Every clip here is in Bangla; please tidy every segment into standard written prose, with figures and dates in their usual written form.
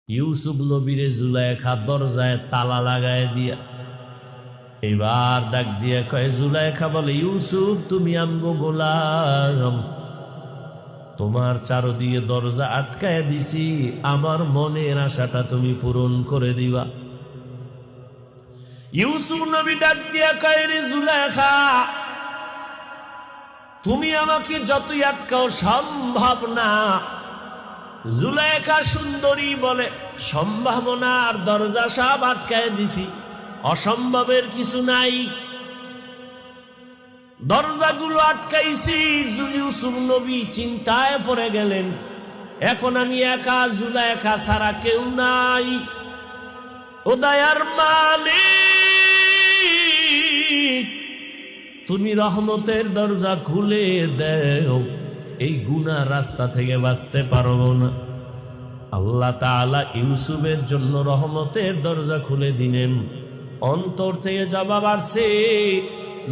ইউসুফ নবীরে জুলাইখা দরজায় তালা লাগায় দিয়া এবার ডাক দিয়া কয়, জুলাইখা বলে, ইউসুফ তুমি আমগো গোলাম, তোমার চারদিকে দরজা আটকায় দিছি, আমার মনের আশাটা তুমি পূরণ করে দিবা। ইউসুফ নবী ডাক দিয়া কয়, রে জুলাইখা, তুমি আমাকে যতই আটকাও সম্ভব না। জুলাইখা সুন্দরী বলে, সম্ভাবনার দরজা সব আটকায় দিছি, অসম্ভবের কিছু নাই, দরজাগুলো আটকাইছি। ইউসুফ নবী চিন্তায় পড়ে গেলেন, এখন আমি একা, জুলাইখা ছাড়া কেউ নাই। ও দয়ার মালিক, তুমি রহমতের দরজা খুলে দাও, এই গুনাহ রাস্তা থেকে বাঁচতে পারবো না। আল্লাহ তাআলা ইউসুফের জন্য রহমতের দরজা খুলে দিলেন। অন্তর থেকে জবাব আসছে,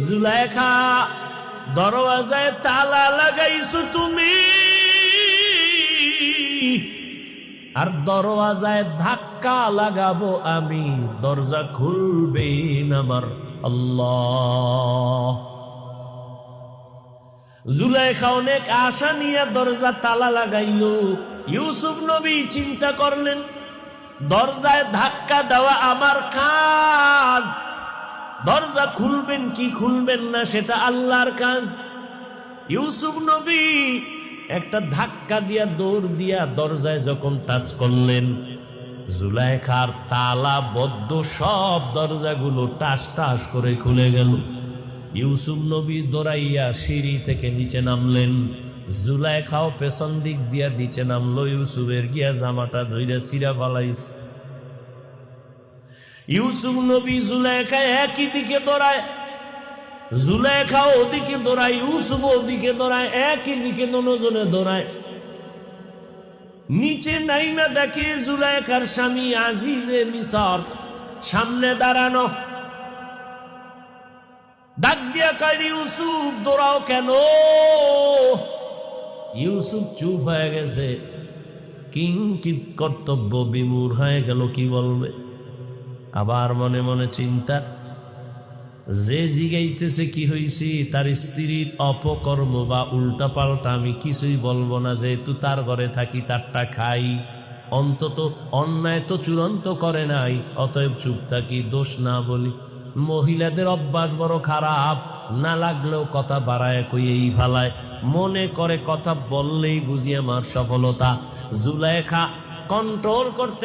জুলাইখা, দরওয়াজায় তালা লাগাইছো তুমি, আর দরওয়াজায় ধাক্কা লাগাবো আমি, দরজা খুলবেন আমার আল্লাহ। জুলাইখা অনেক আশা নিয়ে দরজা তালা লাগাইল। ইউসুফ নবী চিন্তা করলেন, দরজায় ধাক্কা দেওয়া আমার কাজ, দরজা খুলবেন কি খুলবেন না সেটা আল্লাহর কাজ। ইউসুফ নবী একটা ধাক্কা দিয়া দৌড় দিয়া দরজায় যখন টাচ করলেন, জুলাইখার তালা বদ্ধ সব দরজাগুলো টাস টাস করে খুলে গেল। ইউসুফ নবী দৌড়াইয়া সিঁড়ি থেকে নিচে নামলেন, জুলাইখাও পেছন দিক দিয়া নিচে নামলো। ইউসুফের গিয়া জামাটা ধইরা ছিঁড়া ফালাইছে। ইউসুফ নবী জুলাইখা একই দিকে দৌড়ায়, জুলাইখা ওদিকে দৌড়ায়, ইউসুফ ওদিকে দৌড়ায়, একই দিকে দুজনে দৌড়ায়। নিচে নাইমা দেখে জুলাইখার স্বামী আজিজে মিসর সামনে দাঁড়ানো। ডাক দিয়া কয়, ইউসুফ দৌড়াও কেন? ইউসুফ চুপ হয়ে গেছে, কিংকিত কর্তব্য বিমূঢ় হয়ে গেল, কি বলবে। আবার মনে মনে চিন্তা, যে জিগাইতেছে কি হইছি, তার স্ত্রীর অপকর্ম বা উল্টা পাল্টা আমি কিছুই বলবো না, যেহেতু তার ঘরে থাকি, তারটা খাই, অন্তত অন্যায় তো চূড়ান্ত করে নাই, অতএব চুপ থাকি, দোষ না বলি। মহিলাদের অভ্যাস বড় খারাপ, না লাগলেও কথা বাড়ায় কইয়েই ফেলায়, মনে করে কথা বললেই বুঝি আমার সফলতা। জুলাইখা কন্ট্রোল করতে